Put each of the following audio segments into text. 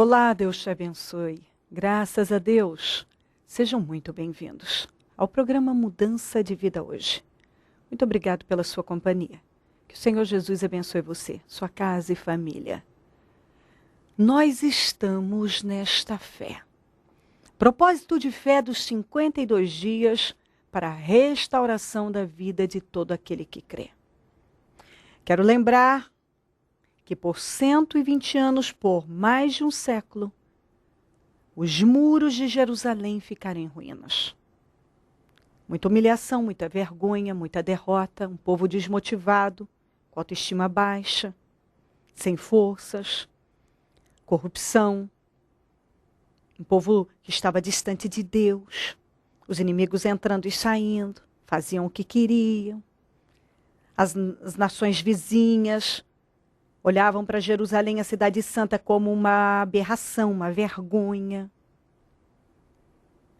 Olá, Deus te abençoe. Graças a Deus. Sejam muito bem-vindos ao programa Mudança de Vida hoje. Muito obrigado pela sua companhia. Que o Senhor Jesus abençoe você, sua casa e família. Nós estamos nesta fé. Propósito de fé dos 52 dias para a restauração da vida de todo aquele que crê. Quero lembrar que por 120 anos, por mais de um século, os muros de Jerusalém ficaram em ruínas. Muita humilhação, muita vergonha, muita derrota, um povo desmotivado, com autoestima baixa, sem forças, corrupção, um povo que estava distante de Deus, os inimigos entrando e saindo, faziam o que queriam, as nações vizinhas olhavam para Jerusalém, a cidade santa, como uma aberração, uma vergonha.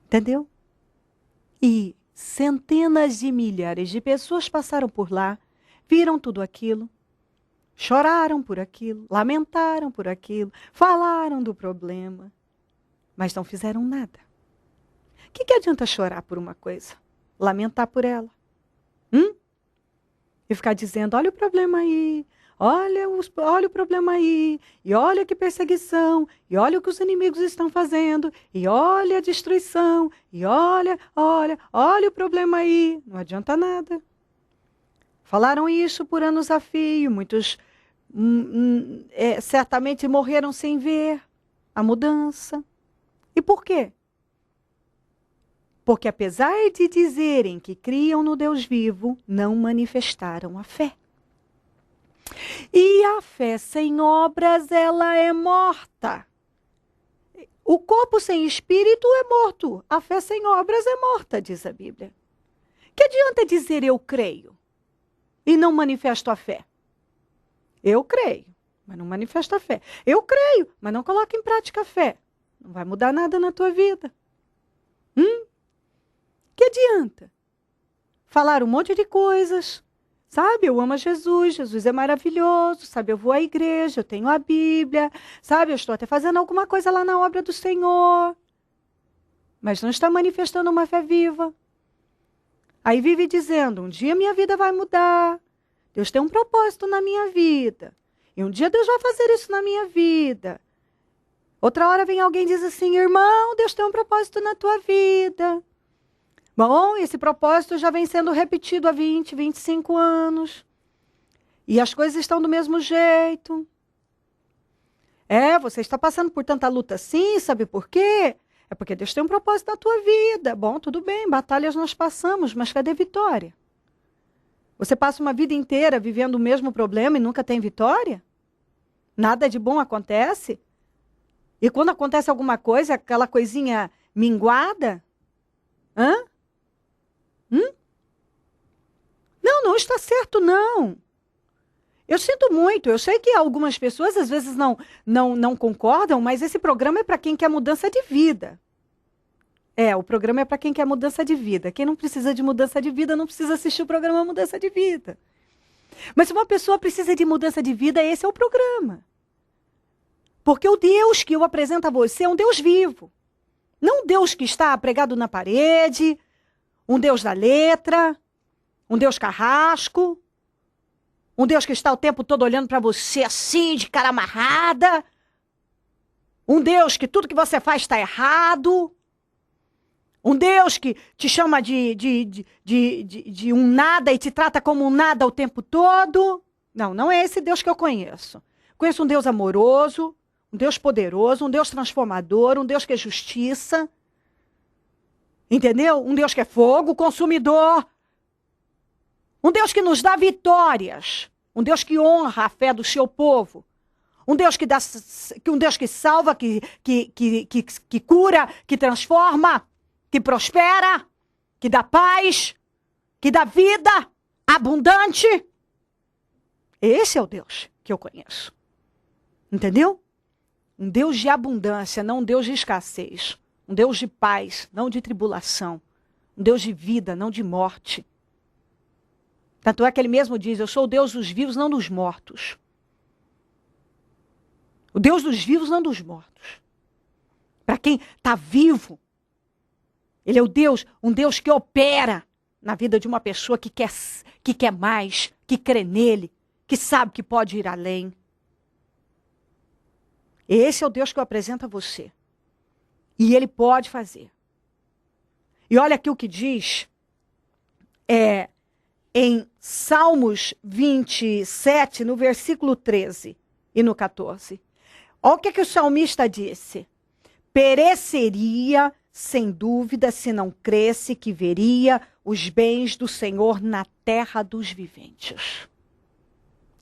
Entendeu? E centenas de milhares de pessoas passaram por lá, viram tudo aquilo, choraram por aquilo, lamentaram por aquilo, falaram do problema, mas não fizeram nada. O que adianta chorar por uma coisa? Lamentar por ela? E ficar dizendo, olha o problema aí, olha o problema aí, e olha que perseguição, e olha o que os inimigos estão fazendo, e olha a destruição, e olha o problema aí. Não adianta nada. Falaram isso por anos a fio, muitos certamente morreram sem ver a mudança. E por quê? Porque apesar de dizerem que criam no Deus vivo, não manifestaram a fé. E a fé sem obras, ela é morta. O corpo sem espírito é morto. A fé sem obras é morta, diz a Bíblia. Que adianta dizer eu creio e não manifesto a fé? Eu creio, mas não manifesto a fé. Eu creio, mas não coloco em prática a fé. Não vai mudar nada na tua vida. Que adianta? Falar um monte de coisas. Sabe, eu amo a Jesus, Jesus é maravilhoso, sabe, eu vou à igreja, eu tenho a Bíblia, sabe, eu estou até fazendo alguma coisa lá na obra do Senhor. Mas não está manifestando uma fé viva. Aí vive dizendo, um dia minha vida vai mudar, Deus tem um propósito na minha vida, e um dia Deus vai fazer isso na minha vida. Outra hora vem alguém e diz assim, irmão, Deus tem um propósito na tua vida. Bom, esse propósito já vem sendo repetido há 20, 25 anos. E as coisas estão do mesmo jeito. Você está passando por tanta luta assim, sabe por quê? É porque Deus tem um propósito na tua vida. Bom, tudo bem, batalhas nós passamos, mas cadê vitória? Você passa uma vida inteira vivendo o mesmo problema e nunca tem vitória? Nada de bom acontece? E quando acontece alguma coisa, aquela coisinha minguada? Não está certo, não. Eu sinto muito, eu sei que algumas pessoas às vezes não concordam, mas esse programa é para quem quer mudança de vida. O programa é para quem quer mudança de vida. Quem não precisa de mudança de vida não precisa assistir o programa Mudança de Vida. Mas se uma pessoa precisa de mudança de vida, esse é o programa. Porque o Deus que eu apresento a você é um Deus vivo. Não um Deus que está pregado na parede, um Deus da letra, um Deus carrasco, um Deus que está o tempo todo olhando para você assim, de cara amarrada, um Deus que tudo que você faz está errado, um Deus que te chama de um nada e te trata como um nada o tempo todo. Não é esse Deus que eu conheço. Conheço um Deus amoroso, um Deus poderoso, um Deus transformador, um Deus que é justiça, entendeu? Um Deus que é fogo, consumidor. Um Deus que nos dá vitórias. Um Deus que honra a fé do seu povo. Um Deus que salva, que cura, que transforma, que prospera, que dá paz, que dá vida abundante. Esse é o Deus que eu conheço. Entendeu? Um Deus de abundância, não um Deus de escassez. Um Deus de paz, não de tribulação. Um Deus de vida, não de morte. Tanto é que ele mesmo diz, eu sou o Deus dos vivos, não dos mortos. O Deus dos vivos, não dos mortos. Para quem está vivo, Ele é um Deus que opera na vida de uma pessoa que quer mais, que crê nele, que sabe que pode ir além. Esse é o Deus que eu apresento a você. E Ele pode fazer. E olha aqui o que diz em Salmos 27, no versículo 13 e no 14. Olha o que o salmista disse. Pereceria, sem dúvida, se não cresse que veria os bens do Senhor na terra dos viventes.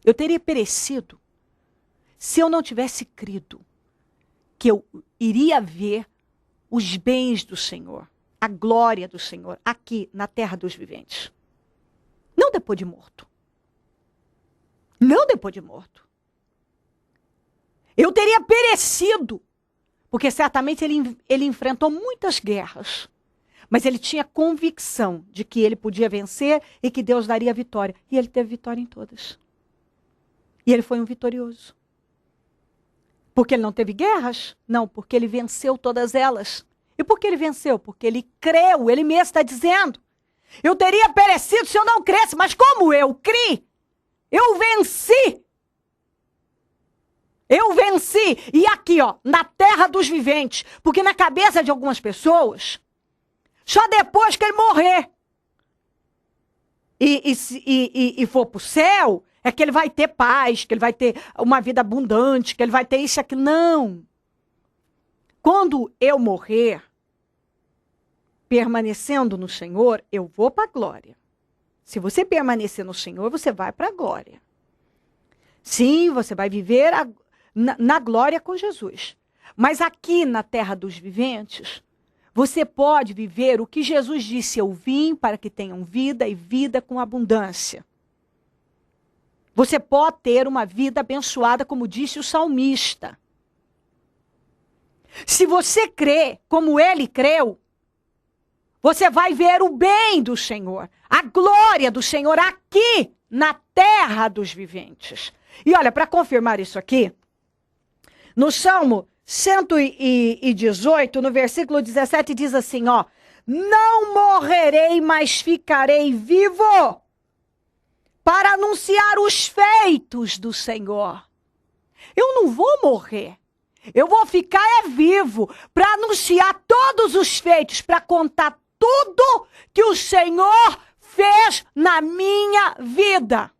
Eu teria perecido se eu não tivesse crido que eu iria ver os bens do Senhor, a glória do Senhor, aqui na terra dos viventes. Não depois de morto. Não depois de morto. Eu teria perecido, porque certamente ele enfrentou muitas guerras, mas ele tinha convicção de que ele podia vencer e que Deus daria vitória. E ele teve vitória em todas. E ele foi um vitorioso. Porque ele não teve guerras? Não, porque ele venceu todas elas. E por que ele venceu? Porque ele creu, ele mesmo está dizendo. Eu teria perecido se eu não cresce, mas como eu criei, eu venci. Eu venci. E aqui, ó, na terra dos viventes. Porque na cabeça de algumas pessoas, só depois que ele morrer e for para o céu, é que ele vai ter paz, que ele vai ter uma vida abundante, que ele vai ter isso e aquilo. Não. Quando eu morrer, permanecendo no Senhor, eu vou para a glória. Se você permanecer no Senhor, você vai para a glória. Sim, você vai viver na glória com Jesus. Mas aqui na terra dos viventes, você pode viver o que Jesus disse: eu vim para que tenham vida e vida com abundância. Você pode ter uma vida abençoada, como disse o salmista. Se você crê como ele creu, você vai ver o bem do Senhor, a glória do Senhor aqui na terra dos viventes. E olha, para confirmar isso aqui, no Salmo 118, no versículo 17, diz assim, ó: não morrerei, mas ficarei vivo para anunciar os feitos do Senhor. Eu não vou morrer. Eu vou ficar vivo para anunciar todos os feitos, para contar tudo que o Senhor fez na minha vida.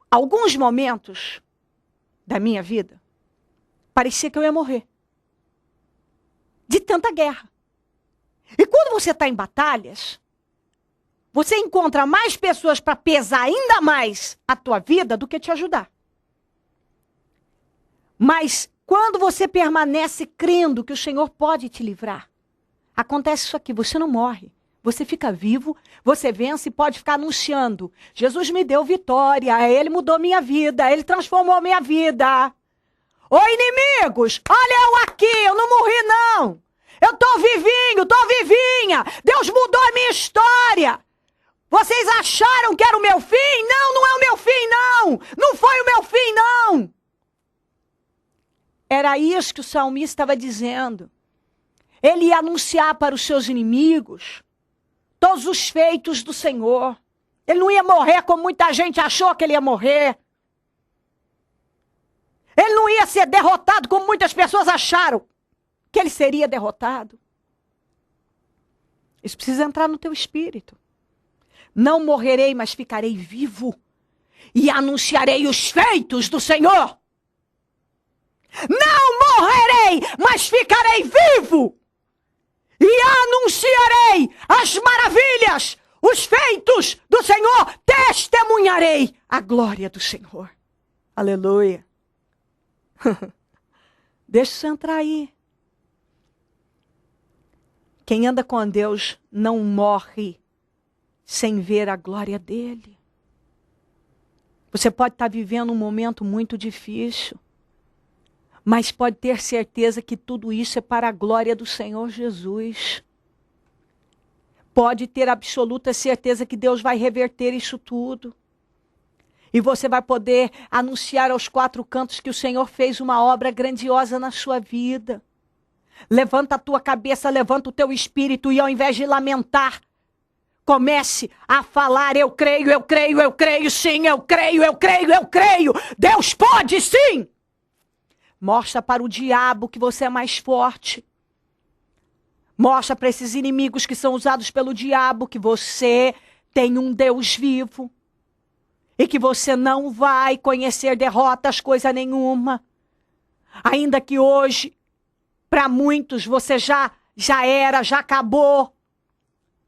Alguns momentos da minha vida, parecia que eu ia morrer. De tanta guerra. E quando você está em batalhas, você encontra mais pessoas para pesar ainda mais a tua vida do que te ajudar. Mas quando você permanece crendo que o Senhor pode te livrar, acontece isso aqui, você não morre. Você fica vivo, você vence e pode ficar anunciando: Jesus me deu vitória, Ele mudou minha vida, Ele transformou minha vida. Ô inimigos, olha eu aqui, eu não morri não. Eu tô vivinho, tô vivinha. Deus mudou a minha história. Vocês acharam que era o meu fim? Não, não é o meu fim não. Não foi o meu fim não. Era isso que o salmista estava dizendo. Ele ia anunciar para os seus inimigos todos os feitos do Senhor. Ele não ia morrer como muita gente achou que ele ia morrer. Ele não ia ser derrotado como muitas pessoas acharam que ele seria derrotado. Isso precisa entrar no teu espírito. Não morrerei, mas ficarei vivo e anunciarei os feitos do Senhor. Não morrerei, mas ficarei vivo e anunciarei as maravilhas, os feitos do Senhor. Testemunharei a glória do Senhor. Aleluia. Deixa isso entrar aí. Quem anda com Deus não morre sem ver a glória dele. Você pode estar vivendo um momento muito difícil, mas pode ter certeza que tudo isso é para a glória do Senhor Jesus. Pode ter absoluta certeza que Deus vai reverter isso tudo. E você vai poder anunciar aos quatro cantos que o Senhor fez uma obra grandiosa na sua vida. Levanta a tua cabeça, levanta o teu espírito e ao invés de lamentar, comece a falar: eu creio, eu creio, eu creio, sim, eu creio, eu creio, eu creio. Deus pode, sim. Mostra para o diabo que você é mais forte. Mostra para esses inimigos que são usados pelo diabo que você tem um Deus vivo. E que você não vai conhecer derrotas, coisa nenhuma. Ainda que hoje, para muitos, você já era, já acabou.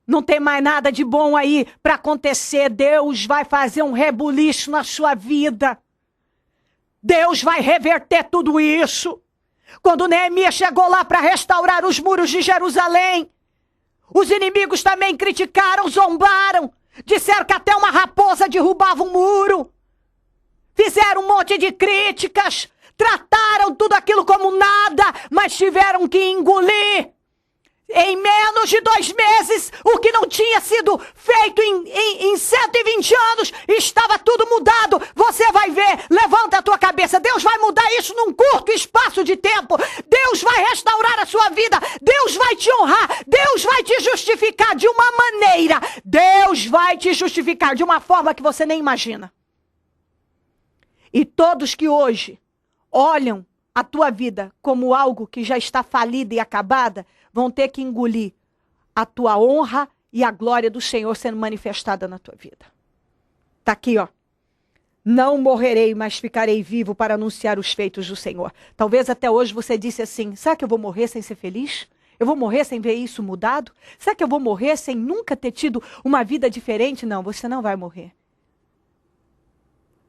Não tem mais nada de bom aí para acontecer. Deus vai fazer um rebuliço na sua vida. Deus vai reverter tudo isso. Quando Neemias chegou lá para restaurar os muros de Jerusalém, os inimigos também criticaram, zombaram. Disseram que até uma raposa derrubava um muro. Fizeram um monte de críticas. Trataram tudo aquilo como nada, mas tiveram que engolir. Em menos de 2 meses, o que não tinha sido feito em 120 anos, estava tudo mudado. Você vai ver, levanta a tua cabeça. Deus vai mudar isso num curto espaço de tempo. Deus vai restaurar a sua vida. Deus vai te honrar. Deus vai te justificar de uma maneira. Deus vai te justificar de uma forma que você nem imagina. E todos que hoje olham a tua vida como algo que já está falida e acabada, vão ter que engolir a tua honra e a glória do Senhor sendo manifestada na tua vida. Está aqui, ó. Não morrerei, mas ficarei vivo para anunciar os feitos do Senhor. Talvez até hoje você disse assim: será que eu vou morrer sem ser feliz? Eu vou morrer sem ver isso mudado? Será que eu vou morrer sem nunca ter tido uma vida diferente? Não, você não vai morrer.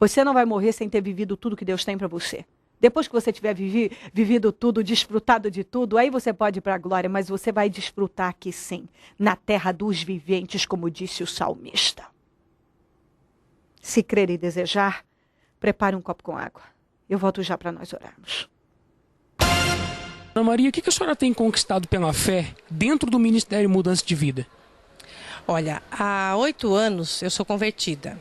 Você não vai morrer sem ter vivido tudo que Deus tem para você. Depois que você tiver vivido tudo, desfrutado de tudo, aí você pode ir para a glória, mas você vai desfrutar aqui sim, na terra dos viventes, como disse o salmista. Se crer e desejar, prepare um copo com água. Eu volto já para nós orarmos. Ana Maria, o que a senhora tem conquistado pela fé dentro do Ministério Mudança de Vida? Olha, há 8 anos eu sou convertida.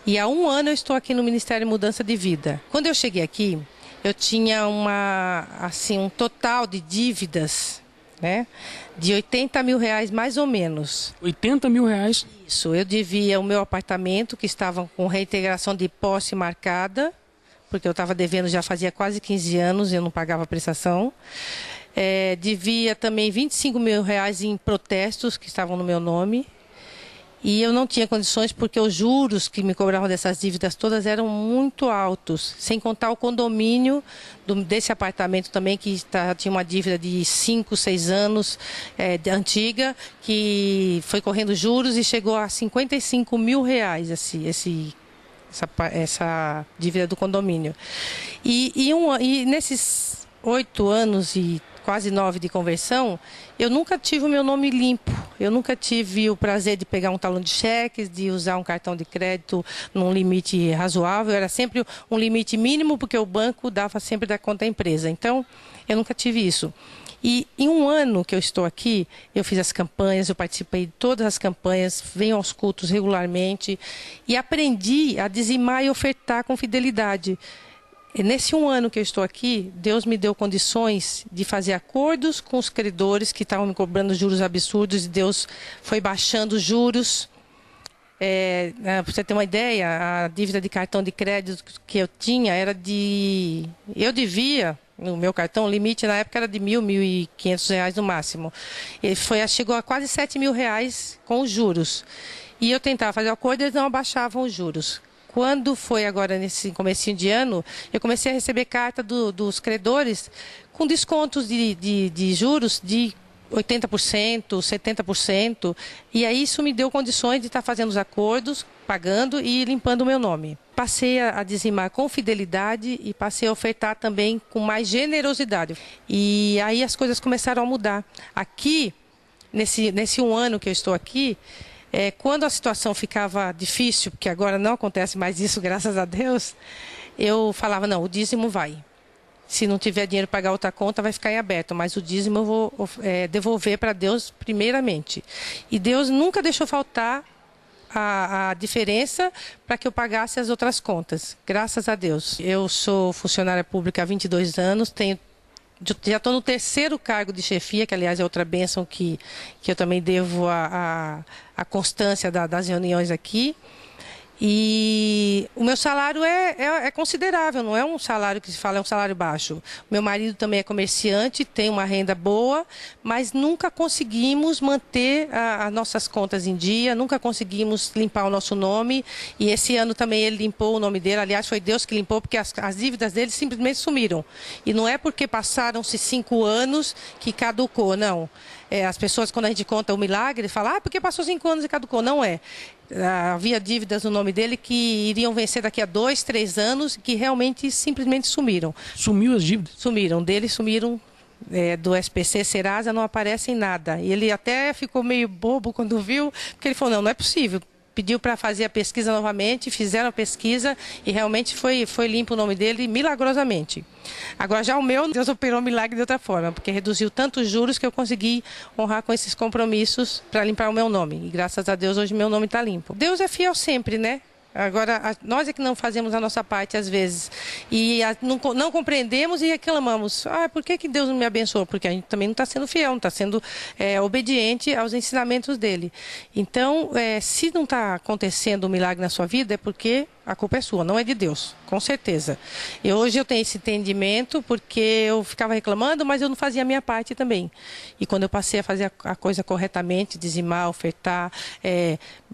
E há 1 ano eu estou aqui no Ministério Mudança de Vida. Quando eu cheguei aqui, eu tinha um total de dívidas, né, de 80 mil reais mais ou menos. 80 mil reais? Isso, eu devia o meu apartamento, que estava com reintegração de posse marcada, porque eu estava devendo já fazia quase 15 anos e eu não pagava a prestação. Devia também 25 mil reais em protestos que estavam no meu nome. E eu não tinha condições porque os juros que me cobravam dessas dívidas todas eram muito altos. Sem contar o condomínio desse apartamento também, que tinha uma dívida de 5, 6 anos antiga, que foi correndo juros e chegou a 55 mil reais essa dívida do condomínio. E nesses 8 anos e quase 9 de conversão, eu nunca tive o meu nome limpo. Eu nunca tive o prazer de pegar um talão de cheques, de usar um cartão de crédito num limite razoável. Era sempre um limite mínimo, porque o banco dava sempre da conta da empresa. Então, eu nunca tive isso. E em 1 ano que eu estou aqui, eu fiz as campanhas, eu participei de todas as campanhas, venho aos cultos regularmente e aprendi a dizimar e ofertar com fidelidade. E nesse 1 ano que eu estou aqui, Deus me deu condições de fazer acordos com os credores que estavam me cobrando juros absurdos e Deus foi baixando os juros. Para você ter uma ideia, a dívida de cartão de crédito que eu tinha era de... Eu devia, no meu cartão, o limite na época era de R$ 1.500 reais no máximo. Ele chegou a quase 7 mil reais com os juros. E eu tentava fazer acordo e eles não abaixavam os juros. Quando foi agora nesse comecinho de ano, eu comecei a receber carta dos credores com descontos de juros de 80%, 70%. E aí isso me deu condições de estar fazendo os acordos, pagando e limpando o meu nome. Passei a dizimar com fidelidade e passei a ofertar também com mais generosidade. E aí as coisas começaram a mudar. Aqui, nesse 1 ano que eu estou aqui, quando a situação ficava difícil, porque agora não acontece mais isso, graças a Deus, eu falava, não, o dízimo vai. Se não tiver dinheiro para pagar outra conta, vai ficar em aberto, mas o dízimo eu vou devolver para Deus primeiramente. E Deus nunca deixou faltar a diferença para que eu pagasse as outras contas. Graças a Deus. Eu sou funcionária pública há 22 anos, já estou no 3º cargo de chefia, que aliás é outra bênção que eu também devo à constância das reuniões aqui. E o meu salário é considerável, não é um salário que se fala, é um salário baixo. Meu marido também é comerciante, tem uma renda boa, mas nunca conseguimos manter as nossas contas em dia, nunca conseguimos limpar o nosso nome. E esse ano também ele limpou o nome dele, aliás foi Deus que limpou, porque as dívidas dele simplesmente sumiram. E não é porque passaram-se 5 anos que caducou, não. As pessoas, quando a gente conta o milagre, falam, porque passou 5 anos e caducou. Não é. Havia dívidas no nome dele que iriam vencer daqui a 2, 3 anos, que realmente simplesmente sumiram. Sumiu as dívidas? Sumiram. Dele sumiram. Do SPC Serasa não aparece em nada. E ele até ficou meio bobo quando viu, porque ele falou, não é possível. Pediu para fazer a pesquisa novamente, fizeram a pesquisa e realmente foi limpo o nome dele milagrosamente. Agora já o meu, Deus operou um milagre de outra forma, porque reduziu tantos juros que eu consegui honrar com esses compromissos para limpar o meu nome. E graças a Deus hoje meu nome está limpo. Deus é fiel sempre, né? Agora, nós é que não fazemos a nossa parte às vezes. E não compreendemos e reclamamos. Por que Deus não me abençoou? Porque a gente também não está sendo fiel, não está sendo obediente aos ensinamentos dele. Então, se não está acontecendo um milagre na sua vida, é porque a culpa é sua, não é de Deus, com certeza. E hoje eu tenho esse entendimento porque eu ficava reclamando, mas eu não fazia a minha parte também. E quando eu passei a fazer a coisa corretamente, dizimar, ofertar,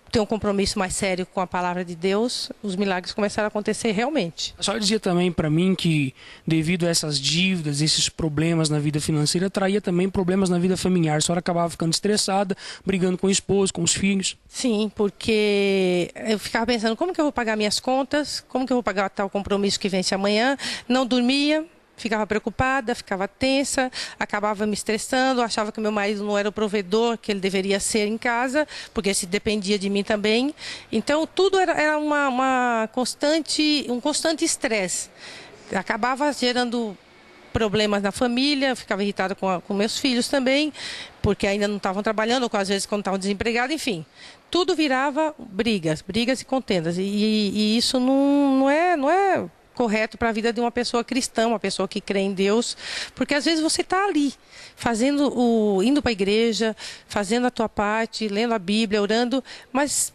ter um compromisso mais sério com a palavra de Deus, os milagres começaram a acontecer realmente. A senhora dizia também para mim que devido a essas dívidas, esses problemas na vida financeira, traía também problemas na vida familiar. A senhora acabava ficando estressada, brigando com o esposo, com os filhos. Sim, porque eu ficava pensando, como que eu vou pagar minhas contas? Como que eu vou pagar tal compromisso que vence amanhã? Não dormia. Ficava preocupada, ficava tensa, acabava me estressando, achava que meu marido não era o provedor que ele deveria ser em casa, porque se dependia de mim também. Então, tudo era um constante estresse. Acabava gerando problemas na família, ficava irritada com meus filhos também, porque ainda não estavam trabalhando, ou às vezes quando estavam desempregados, enfim. Tudo virava brigas e contendas. E isso não é correto para a vida de uma pessoa cristã, uma pessoa que crê em Deus, porque às vezes você está ali, indo para a igreja, fazendo a tua parte, lendo a Bíblia, orando, mas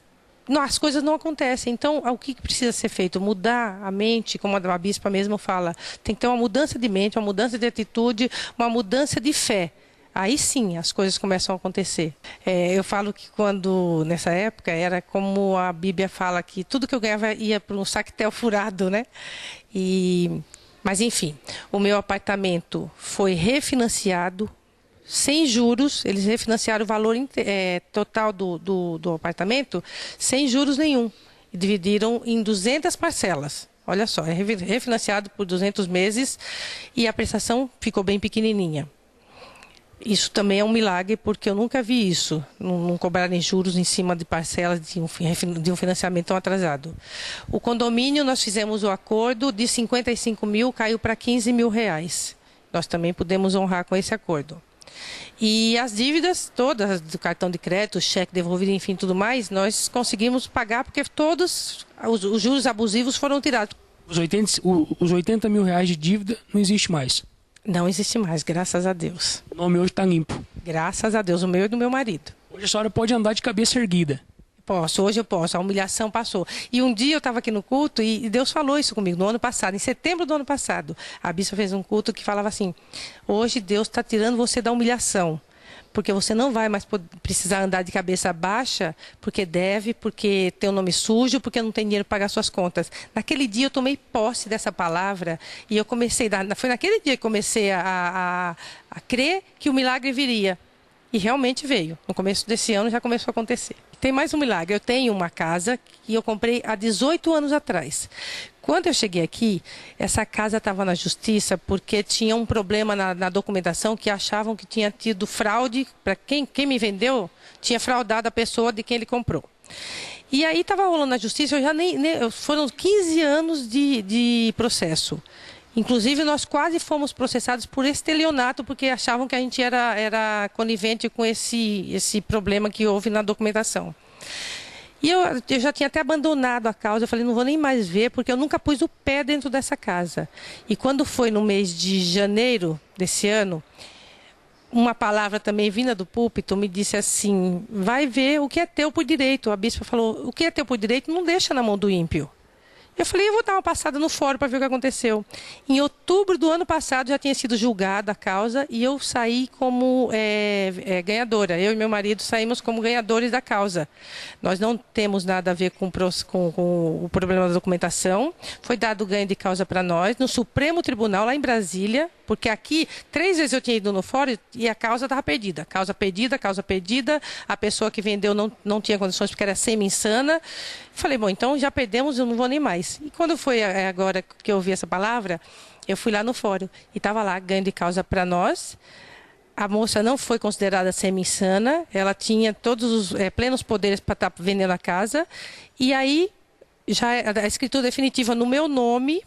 as coisas não acontecem. Então, o que precisa ser feito? Mudar a mente, como a bispa mesmo fala. Tem que ter uma mudança de mente, uma mudança de atitude, uma mudança de fé. Aí sim as coisas começam a acontecer. Eu falo que nessa época, era como a Bíblia fala, que tudo que eu ganhava ia para um sactel furado, né? Mas enfim, o meu apartamento foi refinanciado, sem juros. Eles refinanciaram o valor total do apartamento, sem juros nenhum. E dividiram em 200 parcelas. Olha só, refinanciado por 200 meses e a prestação ficou bem pequenininha. Isso também é um milagre, porque eu nunca vi isso, não cobrarem juros em cima de parcelas de um financiamento tão atrasado. O condomínio, nós fizemos o acordo de 55 mil, caiu para 15 mil reais. Nós também pudemos honrar com esse acordo. E as dívidas todas, do cartão de crédito, cheque devolvido, enfim, tudo mais, nós conseguimos pagar, porque todos os juros abusivos foram tirados. Os 80 mil reais de dívida não existe mais? Não existe mais, graças a Deus. O nome hoje está limpo? Graças a Deus, o meu e do meu marido. Hoje a senhora pode andar de cabeça erguida? Hoje eu posso, a humilhação passou. E um dia eu estava aqui no culto e Deus falou isso comigo, no ano passado, em setembro do ano passado. A bispa fez um culto que falava assim, hoje Deus está tirando você da humilhação, porque você não vai mais precisar andar de cabeça baixa, porque deve, porque tem o nome sujo, porque não tem dinheiro para pagar suas contas. Naquele dia eu tomei posse dessa palavra e eu comecei, foi naquele dia que comecei a crer que o milagre viria. E realmente veio. No começo desse ano já começou a acontecer. Tem mais um milagre. Eu tenho uma casa que eu comprei há 18 anos atrás. Quando eu cheguei aqui, essa casa estava na justiça porque tinha um problema na documentação, que achavam que tinha tido fraude. Para quem me vendeu, tinha fraudado a pessoa de quem ele comprou. E aí estava rolando na justiça, foram 15 anos de processo. Inclusive, nós quase fomos processados por estelionato, porque achavam que a gente era conivente com esse problema que houve na documentação. E eu já tinha até abandonado a causa, eu falei, não vou nem mais ver, porque eu nunca pus o pé dentro dessa casa. E quando foi no mês de janeiro desse ano, uma palavra também vinda do púlpito me disse assim, vai ver o que é teu por direito. A bispa falou, o que é teu por direito não deixa na mão do ímpio. Eu falei, eu vou dar uma passada no fórum para ver o que aconteceu. Em outubro do ano passado já tinha sido julgada a causa e eu saí como ganhadora. Eu e meu marido saímos como ganhadores da causa. Nós não temos nada a ver com o problema da documentação. Foi dado ganho de causa para nós no Supremo Tribunal, lá em Brasília, porque aqui 3 vezes eu tinha ido no fórum e a causa estava perdida. Causa perdida. A pessoa que vendeu não tinha condições porque era semi-insana. Falei, bom, então já perdemos, eu não vou nem mais. E quando foi agora que eu ouvi essa palavra, eu fui lá no fórum e estava lá, ganho de causa para nós. A moça não foi considerada semi-insana, ela tinha todos os plenos poderes para estar vendendo a casa. E aí, já a escritura definitiva no meu nome,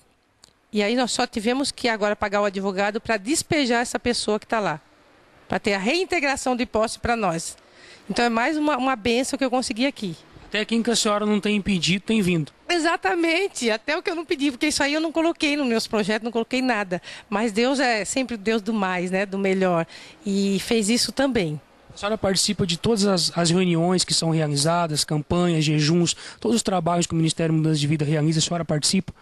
e aí nós só tivemos que agora pagar o advogado para despejar essa pessoa que está lá, para ter a reintegração de posse para nós. Então é mais uma bênção que eu consegui aqui. Até quem que a senhora não tem impedido, tem vindo. Exatamente, até o que eu não pedi, porque isso aí eu não coloquei nos meus projetos, não coloquei nada. Mas Deus é sempre o Deus do mais, né, do melhor. E fez isso também. A senhora participa de todas as reuniões que são realizadas, campanhas, jejuns, todos os trabalhos que o Ministério Mudança de Vida realiza, a senhora participa?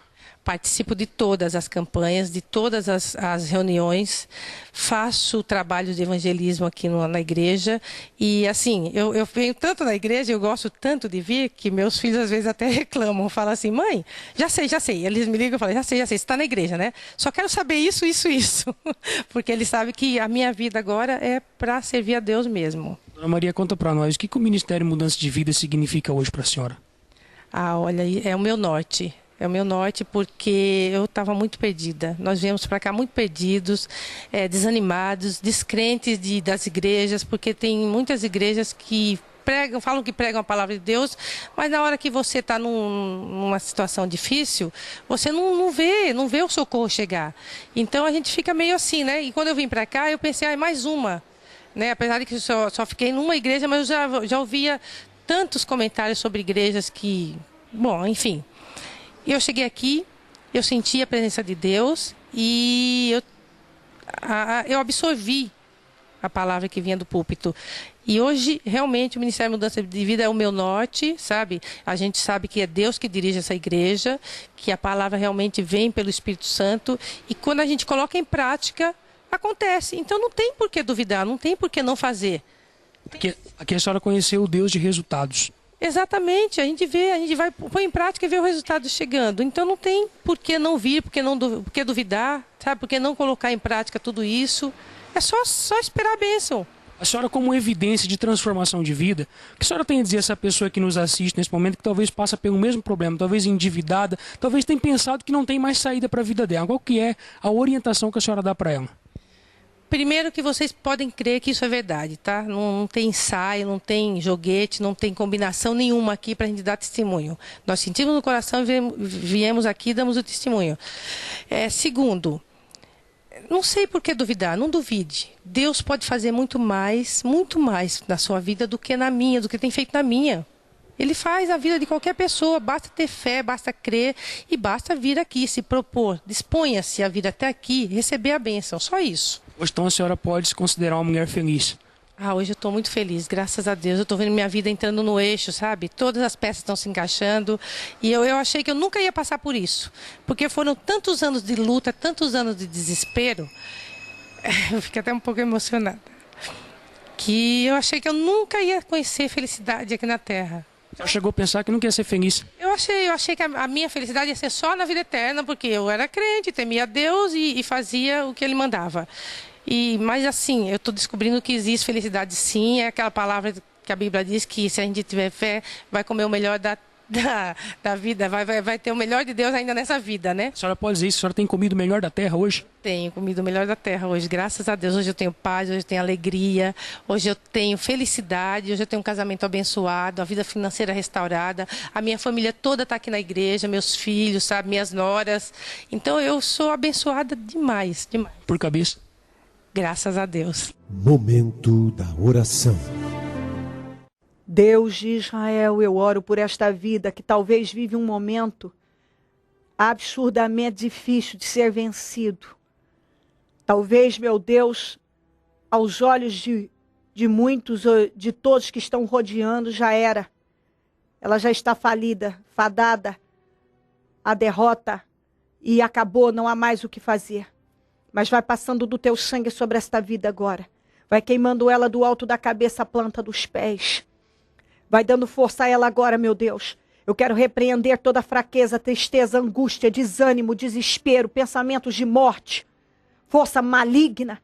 Participo de todas as campanhas, de todas as reuniões, faço trabalhos de evangelismo aqui na igreja e assim, eu venho tanto na igreja, eu gosto tanto de vir, que meus filhos às vezes até reclamam, falam assim, mãe, já sei, eles me ligam e falam, já sei, você está na igreja, né? Só quero saber isso, porque eles sabem que a minha vida agora é para servir a Deus mesmo. Dona Maria, conta para nós, o que o Ministério Mudança de Vida significa hoje para a senhora? Olha, é o meu norte. É o meu norte porque eu estava muito perdida. Nós viemos para cá muito perdidos, desanimados, descrentes das igrejas, porque tem muitas igrejas que falam que pregam a palavra de Deus, mas na hora que você está numa situação difícil, você não vê o socorro chegar. Então a gente fica meio assim, né? E quando eu vim para cá, eu pensei, mais uma. Né? Apesar de que eu só fiquei numa igreja, mas eu já ouvia tantos comentários sobre igrejas que... Bom, enfim... Eu cheguei aqui, eu senti a presença de Deus e eu absorvi a palavra que vinha do púlpito. E hoje, realmente, o Ministério Mudança de Vida é o meu norte, sabe? A gente sabe que é Deus que dirige essa igreja, que a palavra realmente vem pelo Espírito Santo. E quando a gente coloca em prática, acontece. Então não tem por que duvidar, não tem por que não fazer. Aqui a senhora conheceu o Deus de resultados. Exatamente, a gente vai pôr em prática e vê o resultado chegando. Então não tem por que não vir, por que duvidar, sabe? Por que não colocar em prática tudo isso? É só esperar a bênção. A senhora, como evidência de transformação de vida, o que a senhora tem a dizer a essa pessoa que nos assiste nesse momento, que talvez passa pelo mesmo problema, talvez endividada, talvez tenha pensado que não tem mais saída para a vida dela? Qual que é a orientação que a senhora dá para ela? Primeiro que vocês podem crer que isso é verdade, tá? Não tem ensaio, não tem joguete, não tem combinação nenhuma aqui para a gente dar testemunho. Nós sentimos no coração e viemos aqui e damos o testemunho. Segundo, não sei por que duvidar, não duvide. Deus pode fazer muito mais na sua vida do que na minha, do que tem feito na minha. Ele faz a vida de qualquer pessoa, basta ter fé, basta crer e basta vir aqui, se propor. Disponha-se a vir até aqui, receber a bênção, só isso. Hoje, então, a senhora pode se considerar uma mulher feliz? Hoje eu estou muito feliz, graças a Deus. Eu estou vendo minha vida entrando no eixo, sabe? Todas as peças estão se encaixando. E eu achei que eu nunca ia passar por isso. Porque foram tantos anos de luta, tantos anos de desespero. Eu fiquei até um pouco emocionada. Que eu achei que eu nunca ia conhecer felicidade aqui na Terra. Você chegou a pensar que não queria ser feliz? Eu achei que a minha felicidade ia ser só na vida eterna, porque eu era crente, temia Deus e fazia o que Ele mandava. Mas assim, eu estou descobrindo que existe felicidade sim, é aquela palavra que a Bíblia diz que se a gente tiver fé, vai comer o melhor da vida, vai ter o melhor de Deus ainda nessa vida, né? A senhora pode dizer isso? A senhora tem comido o melhor da terra hoje? Tenho comido o melhor da terra hoje, graças a Deus. Hoje eu tenho paz, hoje eu tenho alegria, hoje eu tenho felicidade, hoje eu tenho um casamento abençoado, a vida financeira restaurada, a minha família toda está aqui na igreja, meus filhos, sabe, minhas noras. Então eu sou abençoada demais, demais. Por cabeça? Graças a Deus. Momento da oração. Deus de Israel, eu oro por esta vida que talvez vive um momento absurdamente difícil de ser vencido. Talvez, meu Deus, aos olhos de muitos, de todos que estão rodeando, já era. Ela já está falida, fadada, a derrota, e acabou, não há mais o que fazer. Mas vai passando do teu sangue sobre esta vida agora. Vai queimando ela do alto da cabeça à planta dos pés. Vai dando força a ela agora, meu Deus. Eu quero repreender toda fraqueza, tristeza, angústia, desânimo, desespero, pensamentos de morte, força maligna.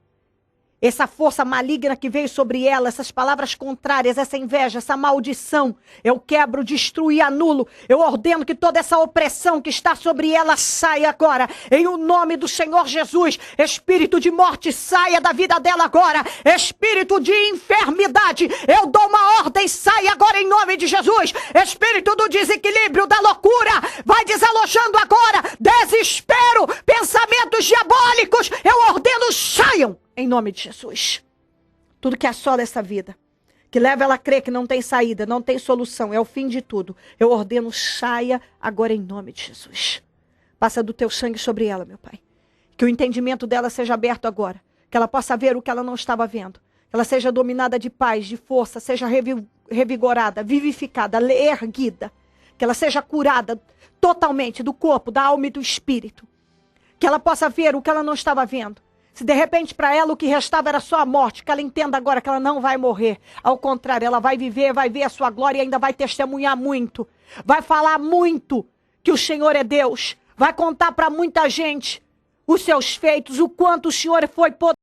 Essa força maligna que veio sobre ela, essas palavras contrárias, essa inveja, essa maldição, eu quebro, destruo e anulo. Eu ordeno que toda essa opressão que está sobre ela saia agora. Em o nome do Senhor Jesus, espírito de morte, saia da vida dela agora. Espírito de enfermidade, eu dou uma ordem, saia agora em nome de Jesus. Espírito do desequilíbrio, da loucura, vai desalojando agora. Desespero, pensamentos diabólicos, eu ordeno, saiam. Em nome de Jesus. Tudo que assola essa vida, que leva ela a crer que não tem saída, não tem solução, é o fim de tudo. Eu ordeno, saia agora em nome de Jesus. Passa do teu sangue sobre ela, meu Pai. Que o entendimento dela seja aberto agora. Que ela possa ver o que ela não estava vendo. Que ela seja dominada de paz, de força, seja revigorada, vivificada, erguida. Que ela seja curada totalmente do corpo, da alma e do espírito. Que ela possa ver o que ela não estava vendo. Se de repente para ela o que restava era só a morte, que ela entenda agora que ela não vai morrer. Ao contrário, ela vai viver, vai ver a sua glória e ainda vai testemunhar muito. Vai falar muito que o Senhor é Deus. Vai contar para muita gente os seus feitos, o quanto o Senhor foi poderoso.